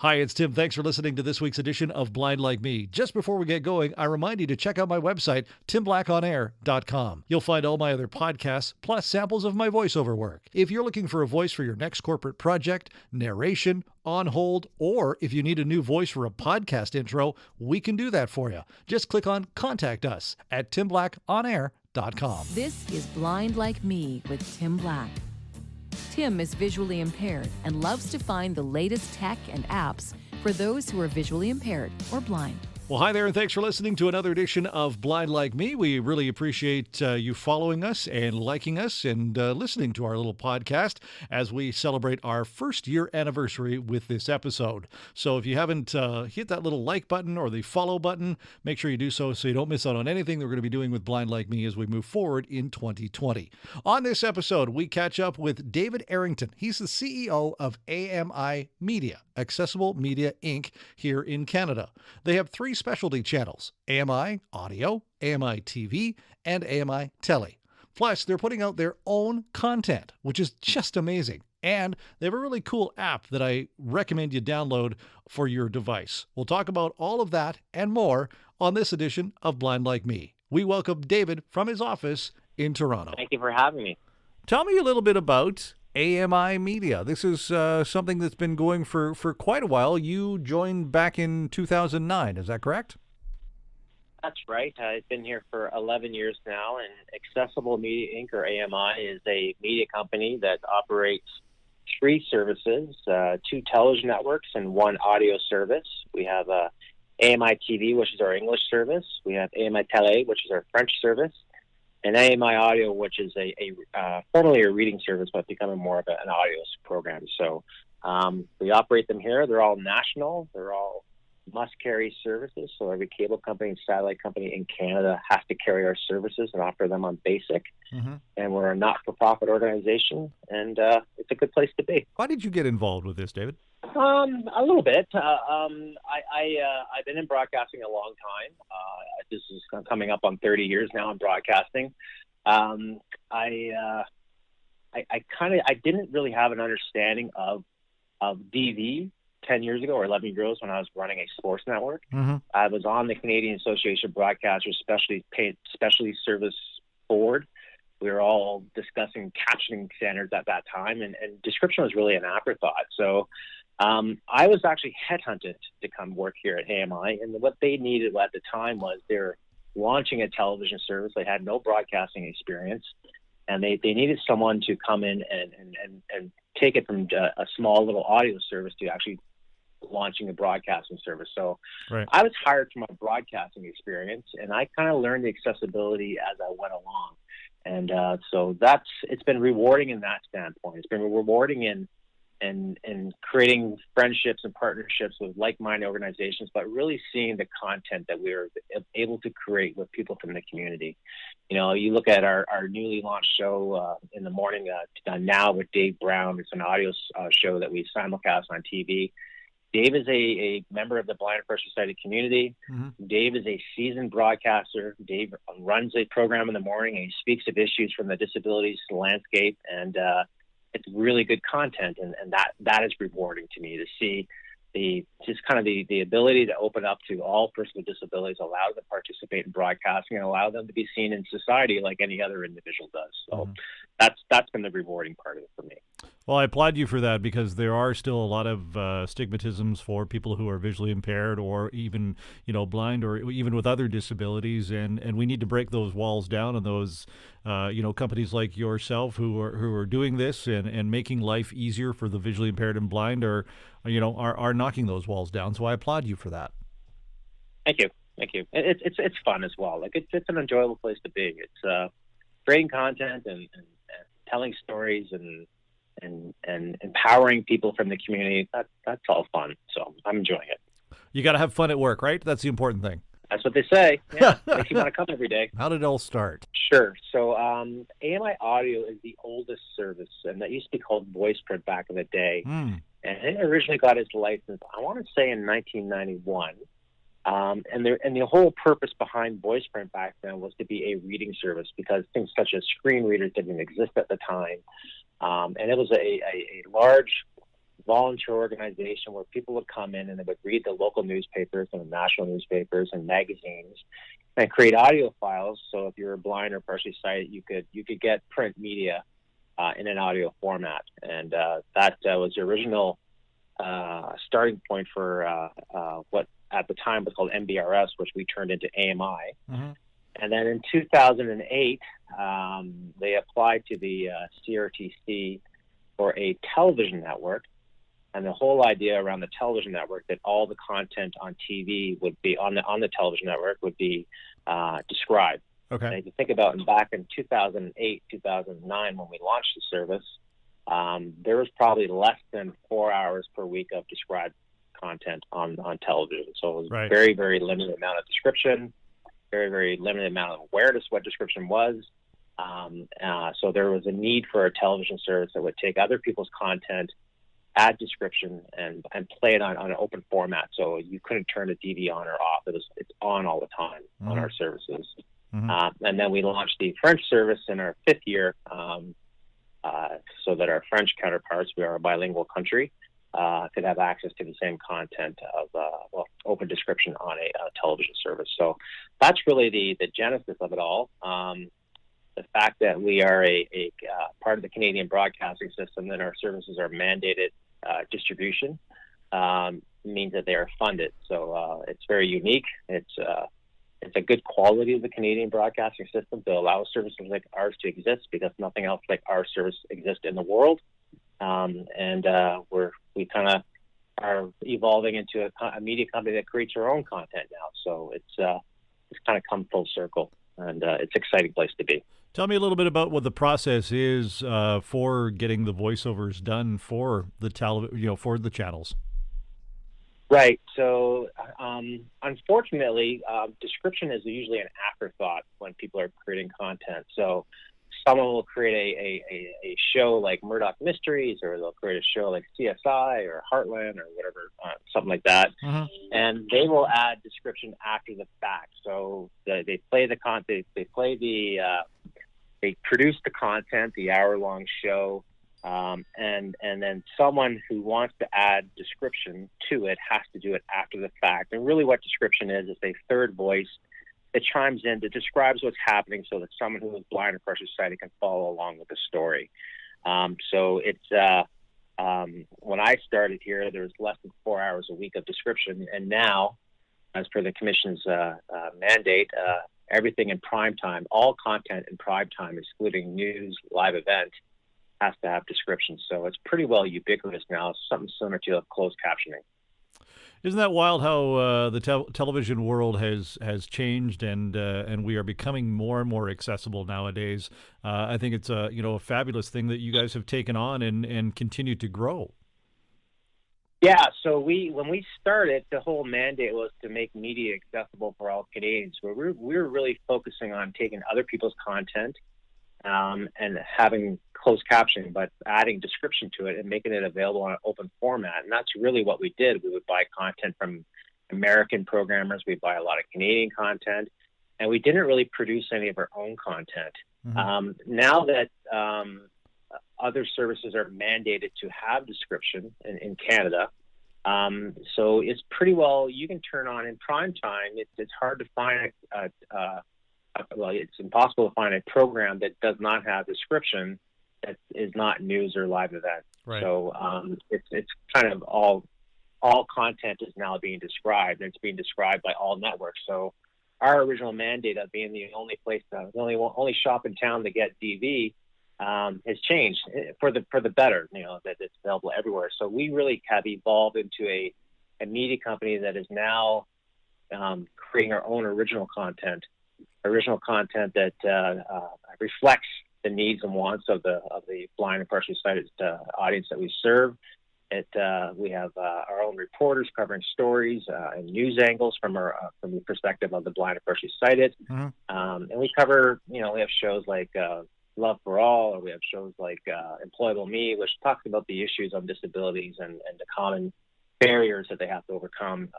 Hi, it's Tim. Thanks for listening to this week's edition of Blind Like Me. Just before we get going, I remind you to check out my website, timblackonair.com. You'll find all my other podcasts, plus samples of my voiceover work. If you're looking for a voice for your next corporate project, narration, on hold, or if you need a new voice for a podcast intro, we can do that for you. Just click on Contact Us at timblackonair.com. This is Blind Like Me with Tim Black. Tim is visually impaired and loves to find the latest tech and apps for those who are visually impaired or blind. Well, hi there, and thanks for listening to another edition of Blind Like Me. We really appreciate you following us and liking us and listening to our little podcast as we celebrate our first year anniversary with this episode. So if you haven't hit that little like button or the follow button, make sure you do so you don't miss out on anything that we're going to be doing with Blind Like Me as we move forward in 2020. On this episode, we catch up with David Errington. He's the CEO of AMI Media, Accessible Media Inc. here in Canada. They have three specialty channels: AMI Audio, AMI TV, and AMI Tele. Plus, they're putting out their own content, which is just amazing. And they have a really cool app that I recommend you download for your device. We'll talk about all of that and more on this edition of Blind Like Me. We welcome David from his office in Toronto. Thank you for having me. Tell me a little bit about AMI Media. This is something that's been going for quite a while. You joined back in 2009, is that correct? That's right. I've been here for 11 years now, and Accessible Media Inc., or AMI, is a media company that operates three services, two television networks and one audio service. We have AMI TV, which is our English service. We have AMI Tele, which is our French service, and AMI Audio, which is formerly a reading service, but becoming more of an audio program. So we operate them here. They're all national. They're all must-carry services. So every cable company and satellite company in Canada has to carry our services and offer them on basic. Mm-hmm. And we're a not-for-profit organization, and it's a good place to be. Why did you get involved with this, David? A little bit. I've been in broadcasting a long time. This is coming up on 30 years now in broadcasting. I didn't really have an understanding of DV 10 years ago or 11 years ago when I was running a sports network. Mm-hmm. I was on the Canadian Association of Broadcasters Specialty Service Board. We were all discussing captioning standards at that time, and description was really an afterthought. So I was actually headhunted to come work here at AMI, and what they needed at the time was they're launching a television service. They had no broadcasting experience, and they needed someone to come in and take it from a small little audio service to actually launching a broadcasting service. So right. I was hired for my broadcasting experience, and I kind of learned the accessibility as I went along. And so it's been rewarding in that standpoint. It's been rewarding in creating friendships and partnerships with like-minded organizations, but really seeing the content that we're able to create with people from the community. You know, you look at our newly launched show in the morning now with Dave Brown. It's an audio show that we simulcast on TV. Dave is a member of the Blind and First Society community. Mm-hmm. Dave is a seasoned broadcaster. Dave runs a program in the morning, and he speaks of issues from the disabilities landscape, and it's really good content, and that is rewarding to me to see the ability to open up to all persons with disabilities, allow them to participate in broadcasting, and allow them to be seen in society like any other individual does. So that's been the rewarding part of it for me. Well, I applaud you for that, because there are still a lot of stigmatisms for people who are visually impaired or even, blind or even with other disabilities, and we need to break those walls down. And those, companies like yourself who are doing this and making life easier for the visually impaired and blind are knocking those walls down. So I applaud you for that. Thank you. It's fun as well. Like it's an enjoyable place to be. It's creating content and telling stories and empowering people from the community. That's all fun. So I'm enjoying it. You got to have fun at work, right? That's the important thing. That's what they say. Yeah, makes you want to come every day. How did it all start? Sure. So AMI Audio is the oldest service, and that used to be called VoicePrint back in the day. And it originally got its license, I want to say, in 1991. And the whole purpose behind VoicePrint back then was to be a reading service, because things such as screen readers didn't exist at the time. And it was a large volunteer organization where people would come in and they would read the local newspapers and the national newspapers and magazines and create audio files. So if you were blind or partially sighted, you could get print media in an audio format. And that was the original starting point for what at the time was called MBRS, which we turned into AMI. Mm-hmm. And then in 2008, they applied to the CRTC for a television network. And the whole idea around the television network that all the content on TV would be on the television network would be described. Okay. And if you think about back in 2008, 2009, when we launched the service, there was probably less than 4 hours per week of described content on television. So it was right. Very, very limited amount of description, very, very limited amount of awareness of what description was. So there was a need for a television service that would take other people's content, add description, and play it on an open format. So you couldn't turn the DV on or off. It's on all the time mm-hmm. on our services. Mm-hmm. And then we launched the French service in our 5th year, so that our French counterparts, we are a bilingual country, could have access to the same content of open description on a television service. So that's really the genesis of it all. The fact that we are a part of the Canadian broadcasting system and our services are mandated distribution means that they are funded. So it's very unique. It's a good quality of the Canadian broadcasting system to allow services like ours to exist, because nothing else like our service exists in the world. We kind of are evolving into a media company that creates our own content now. So it's kind of come full circle, and it's an exciting place to be. Tell me a little bit about what the process is for getting the voiceovers done for the for the channels. Right. So, unfortunately, description is usually an afterthought when people are creating content. So, someone will create a show like Murdoch Mysteries, or they'll create a show like CSI or Heartland or whatever, something like that, mm-hmm. and they will add description after the fact. So they play the content, they produce the content, the hour-long show. And then someone who wants to add description to it has to do it after the fact. And really what description is a third voice that chimes in, that describes what's happening so that someone who is blind or partially sighted can follow along with the story. So it's when I started here, there was less than 4 hours a week of description. And now, as per the Commission's mandate, everything in prime time, all content in prime time, excluding news, live event, has to have description. So it's pretty well ubiquitous now. It's something similar to closed captioning. Isn't that wild how the television world has changed, and we are becoming more and more accessible nowadays? I think it's a fabulous thing that you guys have taken on and continue to grow. Yeah, so when we started, the whole mandate was to make media accessible for all Canadians. We're really focusing on taking other people's content and having closed captioning, but adding description to it and making it available on an open format. And that's really what we did. We would buy content from American programmers. We'd buy a lot of Canadian content, and we didn't really produce any of our own content. Mm-hmm. Now that other services are mandated to have description in Canada, so it's pretty well, you can turn on in prime time. It's hard to find it's impossible to find a program that does not have description that is not news or live event. Right. So it's kind of all content is now being described, and it's being described by all networks. So our original mandate of being the only place, the only shop in town to get DV has changed for the better. That it's available everywhere. So we really have evolved into a media company that is now creating our own original content that reflects the needs and wants of the blind and partially sighted audience that we serve. We have our own reporters covering stories and news angles from the perspective of the blind and partially sighted. Mm-hmm. And we cover, we have shows like Love for All, or we have shows like Employable Me, which talks about the issues of disabilities and the common barriers that they have to overcome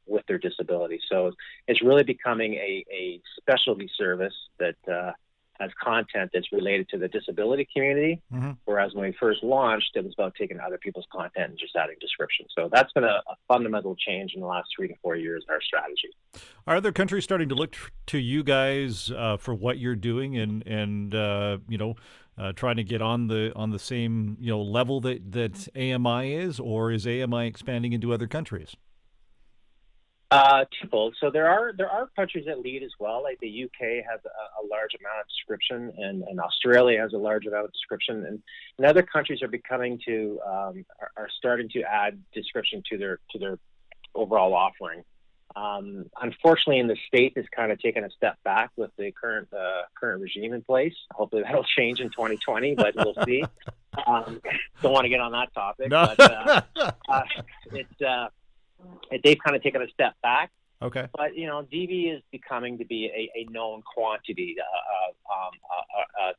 with their disability. So it's really becoming a specialty service that as content that's related to the disability community. Whereas when we first launched, it was about taking other people's content and just adding description. So that's been a fundamental change in the last 3 to 4 years in our strategy. Are other countries starting to look to you guys for what you're doing and trying to get on the same level that AMI is, or is AMI expanding into other countries? Twofold. So there are countries that lead as well. Like the UK has a large amount of description, and Australia has a large amount of description, and other countries are are starting to add description to their overall offering. Unfortunately, in the States, it's kind of taken a step back with the current regime in place. Hopefully, that'll change in 2020, but we'll see. Don't want to get on that topic, no. But they've kind of taken a step back. Okay. But DV is becoming to be a known quantity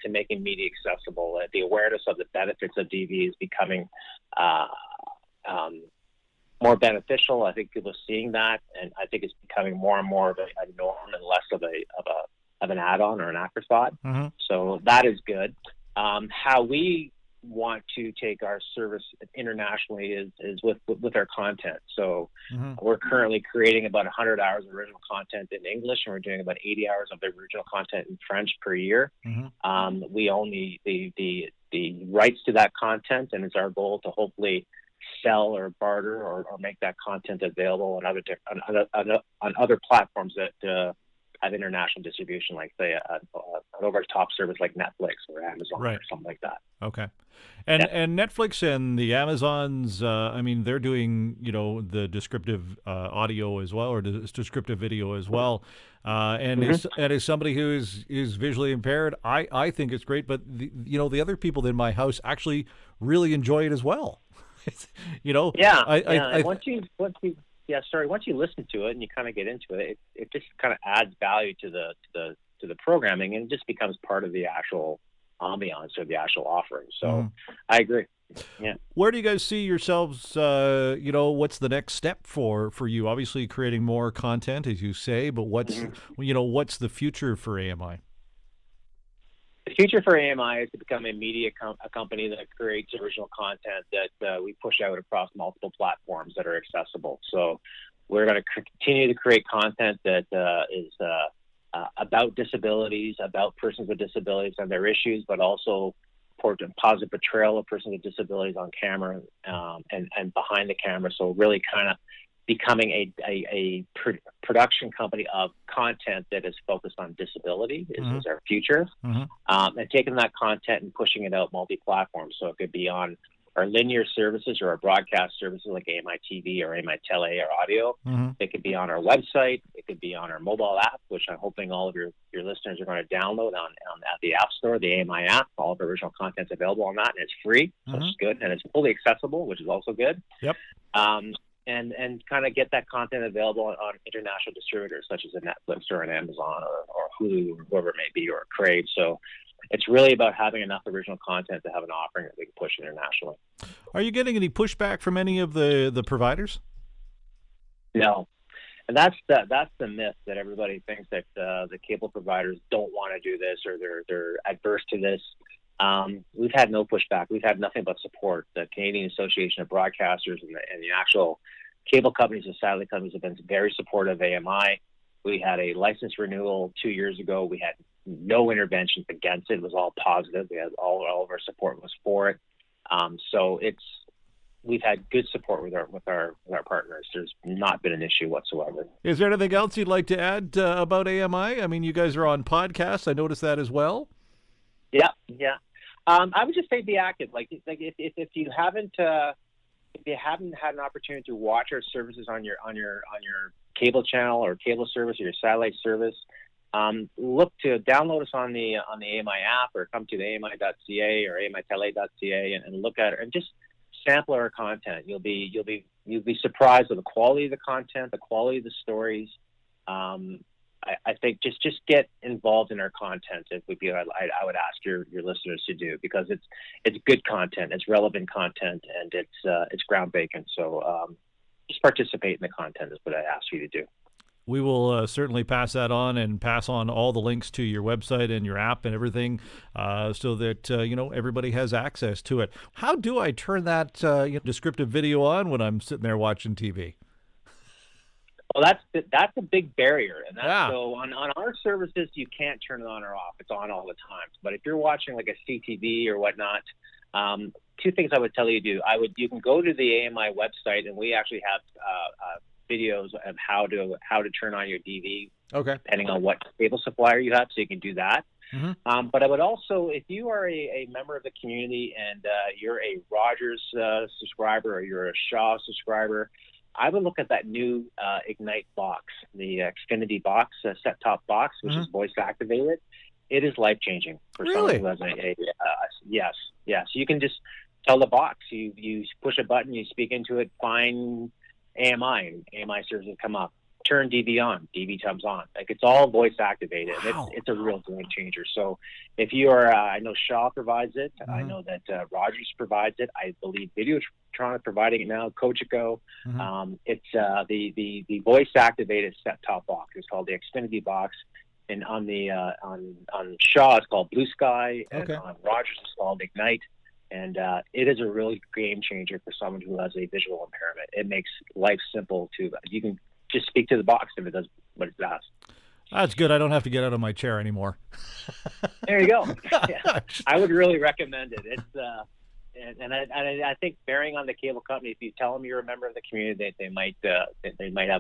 to making media accessible. The awareness of the benefits of DV is becoming more beneficial. I think people are seeing that, and I think it's becoming more and more of a norm and less of an add-on or an afterthought. So that is good. How we want to take our service internationally is with our content. So we're currently creating about 100 hours of original content in English, and we're doing about 80 hours of the original content in French per year. We own the rights to that content, and it's our goal to hopefully sell or barter or make that content available on other platforms that have international distribution, like say an over-the-top service like Netflix or Amazon or something like that. Okay. And Netflix and the Amazons, they're doing, the descriptive audio as well, or descriptive video as well. And as somebody who is visually impaired, I think it's great, but the other people in my house actually really enjoy it as well. Once you listen to it and you kind of get into it, it just kind of adds value to the programming, and it just becomes part of the actual ambiance or the actual offering. So I agree. Yeah. Where do you guys see yourselves? What's the next step for you? Obviously, creating more content, as you say, but what's the future for AMI? The future for AMI is to become a media company that creates original content that we push out across multiple platforms that are accessible. So we're going to continue to create content that is about disabilities, about persons with disabilities and their issues, but also positive portrayal of persons with disabilities on camera and behind the camera. So really kind of becoming a production company of content that is focused on disability is our future. And taking that content and pushing it out multi-platform. So it could be on our linear services or our broadcast services like AMI TV or AMI Tele or audio. It could be on our website. It could be on our mobile app, which I'm hoping all of your listeners are going to download at the App Store, the AMI app. All of our original content's available on that, and it's free, so it's good, and it's fully accessible, which is also good. Yep. And kind of get that content available on international distributors such as a Netflix or an Amazon or Hulu or whoever it may be, or Crave. So it's really about having enough original content to have an offering that we can push internationally. Are you getting any pushback from any of the providers? No. And that's the myth, that everybody thinks that the cable providers don't want to do this or they're adverse to this. We've had no pushback. We've had nothing but support. The Canadian Association of Broadcasters and the actual cable companies and satellite companies have been very supportive of AMI. We had a license renewal 2 years ago. We had no interventions against it. It was all positive. We had all of our support was for it. So we've had good support with our partners. There's not been an issue whatsoever. Is there anything else you'd like to add about AMI? I mean, you guys are on podcasts. I noticed that as well. Yeah. I would just say be active. Like if you haven't had an opportunity to watch our services on your cable channel or cable service or your satellite service, look to download us on the AMI app, or come to the AMI.ca or AMITele.ca and look at it and just sample our content. You'll be surprised with the quality of the content, the quality of the stories. I think just get involved in our content. It would be I would ask your listeners to do, because it's good content, it's relevant content, and it's groundbreaking. So just participate in the content is what I ask you to do. We will certainly pass that on and pass on all the links to your website and your app and everything so that, everybody has access to it. How do I turn that descriptive video on when I'm sitting there watching TV? Well, that's a big barrier, and so on our services you can't turn it on or off. It's on all the time. But if you're watching like a CTV or whatnot, two things I would tell you to do. You can go to the AMI website, and we actually have videos of how to turn on your DV, depending on what cable supplier you have, so you can do that. Mm-hmm. But I would also, if you are a member of the community and you're a Rogers subscriber or you're a Shaw subscriber, I would look at that new Ignite box, the Xfinity box, set-top box, which is voice activated. It is life-changing for someone who has yes. You can just tell the box, you push a button, you speak into it, find AMI, and AMI services come up. Turn DV on, DV comes on. Like, it's all voice activated. Wow. It's a real game changer. So if you are, I know Shaw provides it. Mm-hmm. I know that Rogers provides it. I believe Videotron is providing it now. Cogeco. Mm-hmm. It's the voice activated set top box. It's called the Xfinity box, and on the on Shaw it's called Blue Sky, and on Rogers it's called Ignite. And it is a really game changer for someone who has a visual impairment. It makes life simple too. You can just speak to the box if it does what it does. That's good. I don't have to get out of my chair anymore. There you go. Yeah. I would really recommend it. It's and I think bearing on the cable company, if you tell them you're a member of the community, they might have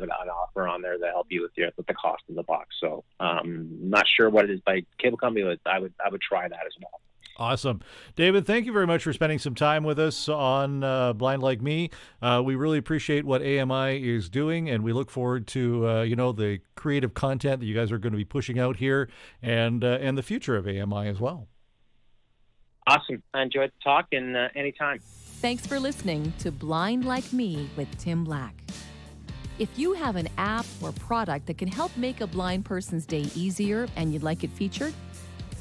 an offer on there to help you with the cost of the box. So not sure what it is by cable company, but I would try that as well. Awesome. David, thank you very much for spending some time with us on Blind Like Me. We really appreciate what AMI is doing, and we look forward to, the creative content that you guys are going to be pushing out here and the future of AMI as well. Awesome. I enjoyed the talk, and anytime. Thanks for listening to Blind Like Me with Tim Black. If you have an app or product that can help make a blind person's day easier and you'd like it featured,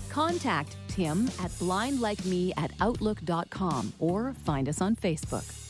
contact Tim at blindlikeme@outlook.com or find us on Facebook.